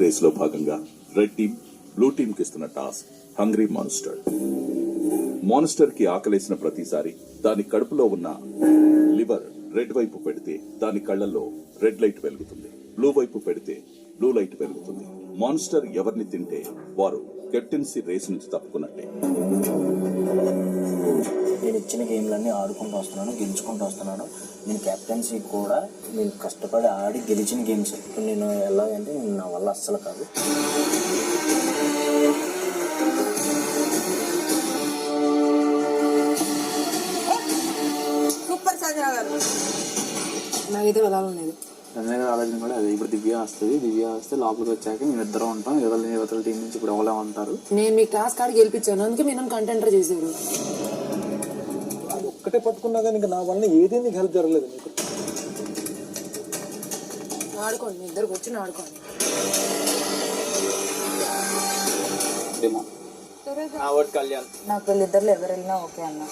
Race లో భాగంగా red team blue team కి ఇస్తున్న టాస్క్ హంగ్రీ మాన్స్టర్. మాన్స్టర్ కి ఆకలేసిన ప్రతిసారి దాని కడుపులో ఉన్న లివర్ రెడ్ వైపు పెడితే దాని కళ్లలో రెడ్ లైట్ వెలుగుతుంది, బ్లూ వైపు పెడితే బ్లూ లైట్ వెలుగుతుంది. మాన్స్టర్ ఎవరిని తింటే వారు కెప్టెన్సీ రేస్ నుంచి తప్పుకున్నట్టే. నేను ఇచ్చిన గేమ్లన్నీ ఆడుకుంటూ వస్తున్నాను, గెలుచుకుంటూ వస్తున్నాను. నేను కెప్టెన్సీ కూడా నేను కష్టపడి ఆడి గెలిచిన గేమ్స్. ఇప్పుడు నేను ఎలాగంటే నా వల్ల అస్సలు కాదు. సూపర్ సంజన గారు. నాకైతే వెళ్ళాలని లేదు. సంజయ్ గారు ఆలోచన కూడా అదే. ఇప్పుడు దివ్య వస్తుంది, దివ్య వస్తే లోపలికి వచ్చాక మేము ఇద్దరం ఉంటాం. యువతల టీం నుంచి ఇప్పుడు ఎవరో ఉంటారు. నేను మీకు టాస్క్ ఆడి గెలిపించాను, అందుకే మీరు నన్ను కంటెంటర్ చేశారు. ఒక్కటే పట్టుకున్నా కానీ ఇంకా నా వల్ల ఏది నీకు హెల్ప్ జరగలేదు. మీకు ఆడుకోండి, మీ ఇద్దరికి వచ్చి ఆడుకోండి. కళ్యాణ్ నాకు వీళ్ళిద్దరు ఎవరు వెళ్ళినా ఓకే అన్న.